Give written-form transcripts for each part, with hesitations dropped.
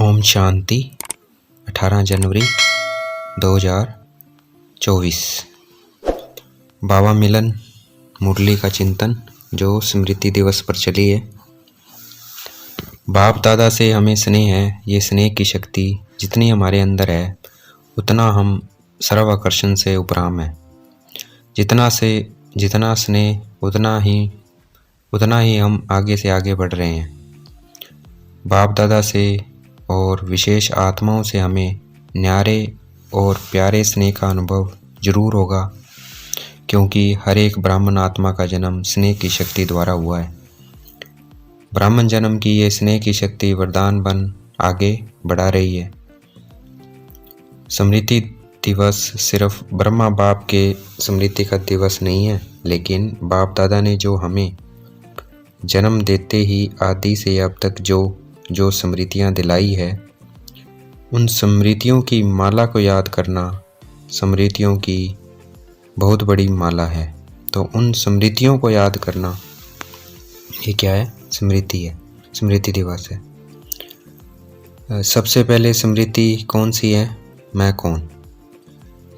ओम शांति। 18 जनवरी 2024। बाबा मिलन मुरली का चिंतन जो स्मृति दिवस पर चली है। बाप दादा से हमें स्नेह है। ये स्नेह की शक्ति जितनी हमारे अंदर है उतना हम सर्वाकर्षण से उपराम है। जितना स्नेह उतना ही हम आगे से आगे बढ़ रहे हैं। बाप दादा से और विशेष आत्माओं से हमें न्यारे और प्यारे स्नेह का अनुभव जरूर होगा, क्योंकि हर एक ब्राह्मण आत्मा का जन्म स्नेह की शक्ति द्वारा हुआ है। ब्राह्मण जन्म की ये स्नेह की शक्ति वरदान बन आगे बढ़ा रही है। स्मृति दिवस सिर्फ ब्रह्मा बाप के स्मृति का दिवस नहीं है, लेकिन बाप दादा ने जो हमें जन्म देते ही आदि से अब तक जो स्मृतियाँ दिलाई है, उन स्मृतियों की माला को याद करना स्मृतियों की बहुत बड़ी माला है। तो उन स्मृतियों को याद करना ये क्या है? स्मृति है, स्मृति दिवस है। सबसे पहले स्मृति कौन सी है? मैं कौन।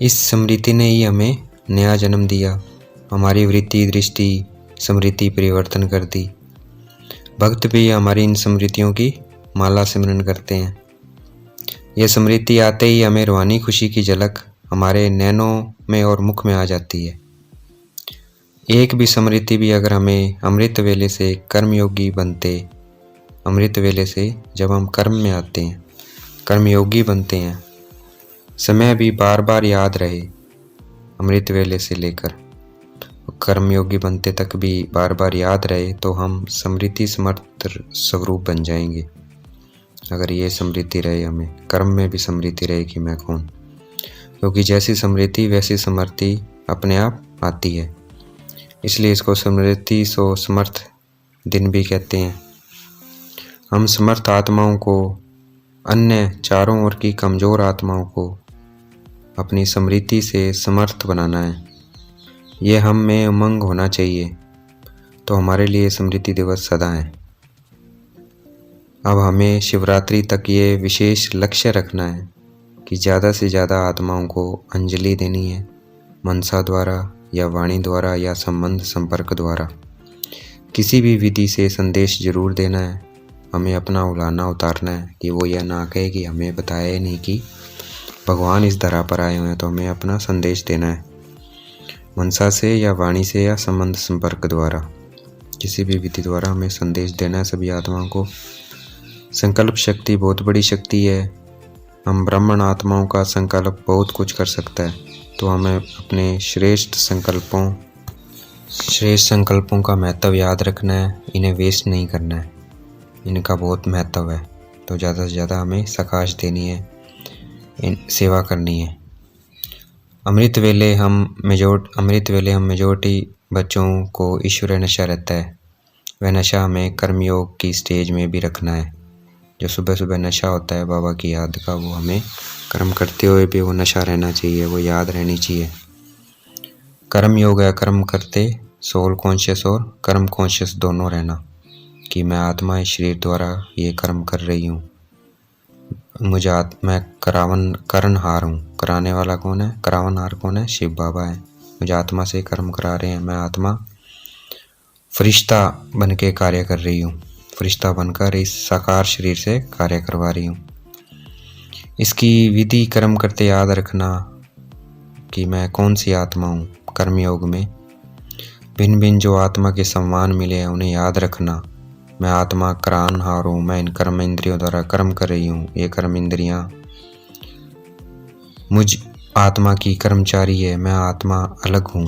इस स्मृति ने ही हमें नया जन्म दिया। हमारी वृत्ति दृष्टि स्मृति परिवर्तन कर दी। भक्त भी हमारी इन स्मृतियों की माला सिमरन करते हैं। यह स्मृति आते ही हमें रूहानी खुशी की झलक हमारे नैनों में और मुख में आ जाती है। एक भी स्मृति भी अगर हमें अमृत वेले से कर्मयोगी बनते, अमृत वेले से जब हम कर्म में आते हैं, कर्मयोगी बनते हैं, समय भी बार बार याद रहे, अमृत वेले से लेकर कर्मयोगी बनते तक भी बार बार याद रहे, तो हम स्मृति समर्थ स्वरूप बन जाएंगे। अगर ये स्मृति रहे, हमें कर्म में भी स्मृति रहे कि मैं कौन, क्योंकि जैसी स्मृति वैसी समर्थि अपने आप आती है। इसलिए इसको स्मृति सो समर्थ दिन भी कहते हैं। हम समर्थ आत्माओं को, अन्य चारों ओर की कमज़ोर आत्माओं को अपनी स्मृति से समर्थ बनाना है। ये हम में उमंग होना चाहिए। तो हमारे लिए स्मृति दिवस सदा है। अब हमें शिवरात्रि तक ये विशेष लक्ष्य रखना है कि ज़्यादा से ज़्यादा आत्माओं को अंजलि देनी है, मनसा द्वारा या वाणी द्वारा या संबंध संपर्क द्वारा। किसी भी विधि से संदेश जरूर देना है। हमें अपना उलाना उतारना है कि वो यह ना कहे कि हमें बताया ही नहीं कि भगवान इस धरा पर आए हुए हैं। तो हमें अपना संदेश देना है, मनसा से या वाणी से या संबंध संपर्क द्वारा, किसी भी विधि द्वारा हमें संदेश देना है सभी आत्माओं को। संकल्प शक्ति बहुत बड़ी शक्ति है। हम ब्राह्मण आत्माओं का संकल्प बहुत कुछ कर सकता है। तो हमें अपने श्रेष्ठ संकल्पों का महत्व याद रखना है। इन्हें वेस्ट नहीं करना है, इनका बहुत महत्व है। तो ज़्यादा से ज़्यादा हमें सकाश देनी है, सेवा करनी है। अमृत वेले हम मेजोरिटी बच्चों को ईश्वरीय नशा रहता है। वह नशा हमें कर्मयोग की स्टेज में भी रखना है। जो सुबह सुबह नशा होता है बाबा की याद का, वो हमें कर्म करते हुए भी वो नशा रहना चाहिए, वो याद रहनी चाहिए। कर्म योग है कर्म करते सोल कॉन्शियस और कर्म कॉन्शियस दोनों रहना, कि मैं आत्मा इस शरीर द्वारा ये कर्म कर रही हूँ। मैं करणहार हूँ। कराने वाला कौन है? करावनहार कौन है? शिव बाबा है। मुझे आत्मा से कर्म करा रहे हैं। मैं आत्मा फरिश्ता बन के कार्य कर रही हूँ। फरिश्ता बनकर इस साकार शरीर से कार्य करवा रही हूँ। इसकी विधि कर्म करते याद रखना कि मैं कौन सी आत्मा हूँ। कर्मयोग में भिन्न भिन्न जो आत्मा के सम्मान मिले हैं उन्हें याद रखना। मैं आत्मा करानहार हूँ। मैं इन कर्म इंद्रियों द्वारा कर्म कर रही हूँ। ये कर्म इंद्रियाँ मुझ आत्मा की कर्मचारी है। मैं आत्मा अलग हूँ।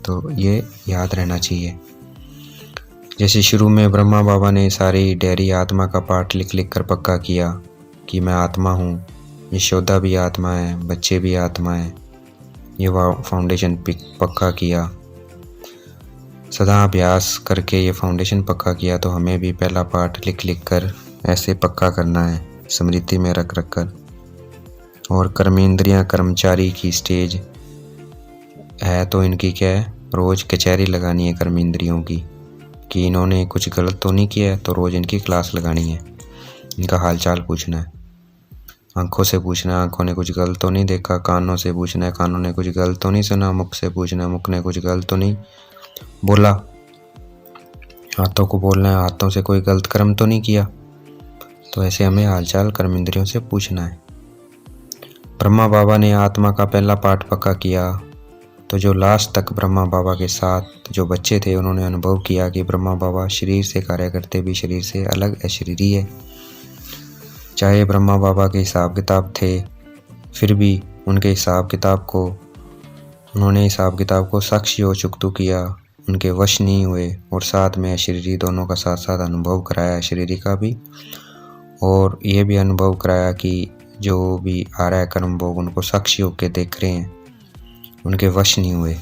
तो ये याद रहना चाहिए। जैसे शुरू में ब्रह्मा बाबा ने सारी डेयरी आत्मा का पाठ लिख लिख कर पक्का किया कि मैं आत्मा हूँ। यशोदा भी आत्मा है, बच्चे भी आत्मा है। ये फाउंडेशन पक्का किया, सदा अभ्यास करके ये फाउंडेशन पक्का किया। तो हमें भी पहला पाठ लिख लिख कर ऐसे पक्का करना है, स्मृति में रख रख कर। और कर्मेंद्रियाँ कर्मचारी की स्टेज है, तो इनकी क्या है? रोज़ कचहरी लगानी है कर्मेंद्रियों की, कि इन्होंने कुछ गलत तो नहीं किया है, तो रोज़ इनकी क्लास लगानी है। इनका हालचाल पूछना है। आंखों से पूछना है, आंखों ने कुछ गलत तो नहीं देखा। कानों से पूछना है, कानों ने कुछ गलत तो नहीं सुना। मुख से पूछना है, मुख ने कुछ गलत तो नहीं बोला। हाथों को बोलना है, हाथों से कोई गलत कर्म तो नहीं किया। तो ऐसे हमें हालचाल कर्म इंद्रियों से पूछना है। ब्रह्मा बाबा ने आत्मा का पहला पाठ पक्का किया, तो जो लास्ट तक ब्रह्मा बाबा के साथ जो बच्चे थे उन्होंने अनुभव किया कि ब्रह्मा बाबा शरीर से कार्य करते भी शरीर से अलग अशरीरी है। चाहे ब्रह्मा बाबा के हिसाब किताब थे, फिर भी उनके हिसाब किताब को साक्षी हो चुकतू किया, उनके वश नहीं हुए और साथ में अशरीरी दोनों का साथ साथ अनुभव कराया, अशरीरी का भी, और ये भी अनुभव कराया कि जो भी आ रहा है कर्म भोग उनको साक्षी होकर देख रहे हैं, उनके वश नहीं हुए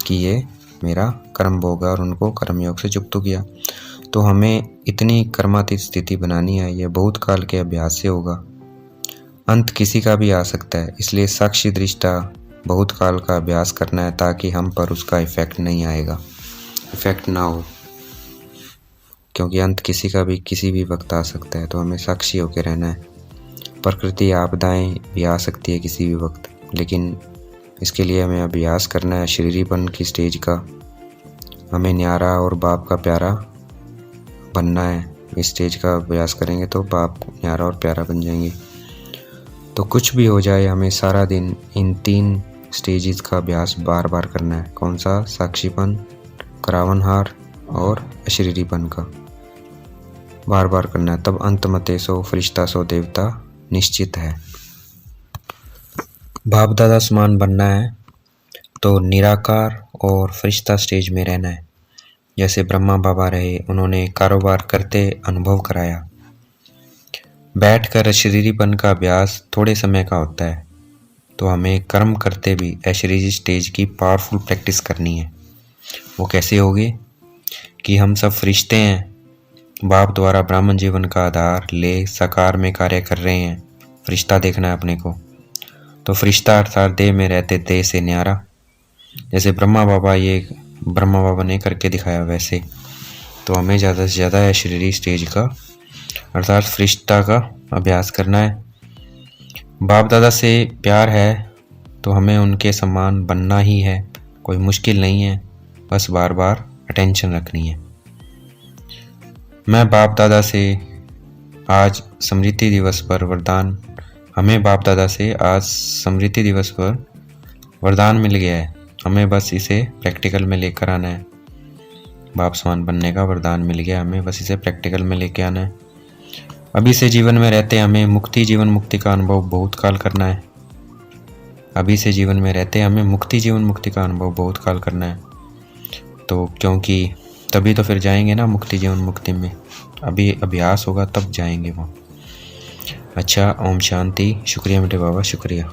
कि ये मेरा कर्म भोग है और उनको कर्मयोग से युक्त किया। तो हमें इतनी कर्मातीत स्थिति बनानी है, यह बहुत काल के अभ्यास से होगा। अंत किसी का भी आ सकता है, इसलिए साक्षी दृष्टा बहुत काल का अभ्यास करना है ताकि हम पर उसका इफेक्ट नहीं आएगा, इफेक्ट ना हो, क्योंकि अंत किसी का भी किसी भी वक्त आ सकता है। तो हमें साक्षी होकर रहना है। प्रकृति आपदाएं भी आ सकती है किसी भी वक्त, लेकिन इसके लिए हमें अभ्यास करना है शरीरीपन की स्टेज का। हमें न्यारा और बाप का प्यारा बनना है। इस स्टेज का अभ्यास करेंगे तो बाप न्यारा और प्यारा बन जाएंगे। तो कुछ भी हो जाए, हमें सारा दिन इन 3 स्टेजेस का अभ्यास बार बार करना है। कौन सा? साक्षीपन, करावनहार और अशरीरीपन का बार बार करना है। तब अंत मते सो फरिश्ता सो देवता निश्चित है। बाप दादा समान बनना है तो निराकार और फरिश्ता स्टेज में रहना है। जैसे ब्रह्मा बाबा रहे, उन्होंने कारोबार करते अनुभव कराया। बैठकर अशरीरीपन का अभ्यास थोड़े समय का होता है, तो हमें कर्म करते भी अशरीरी स्टेज की पावरफुल प्रैक्टिस करनी है। वो कैसे होगी कि हम सब फरिश्ते हैं, बाप द्वारा ब्राह्मण जीवन का आधार ले साकार में कार्य कर रहे हैं। फरिश्ता देखना है अपने को, तो फरिश्ता अर्थात देह में रहते देह से न्यारा। जैसे ब्रह्मा बाबा ने करके दिखाया, वैसे तो हमें ज़्यादा से ज़्यादा अशरीरी स्टेज का अर्थात फरिश्ता का अभ्यास करना है। बाप दादा से प्यार है तो हमें उनके समान बनना ही है। कोई मुश्किल नहीं है, बस बार बार अटेंशन रखनी है। मैं बाप दादा से आज स्मृति दिवस पर वरदान हमें बाप दादा से आज स्मृति दिवस पर वरदान मिल गया है। हमें बस इसे प्रैक्टिकल में लेकर आना है। बाप समान बनने का वरदान मिल गया, हमें बस इसे प्रैक्टिकल में लेके आना है। अभी से जीवन में रहते हमें मुक्ति जीवन मुक्ति का अनुभव बहुत काल करना है। अभी से जीवन में रहते हमें मुक्ति जीवन मुक्ति का अनुभव बहुत काल करना है। तो क्योंकि तभी तो फिर जाएंगे ना मुक्ति जीवन मुक्ति में। अभी अभ्यास होगा तब जाएंगे वहाँ। अच्छा, ओम शांति। शुक्रिया मेरे बाबा, शुक्रिया।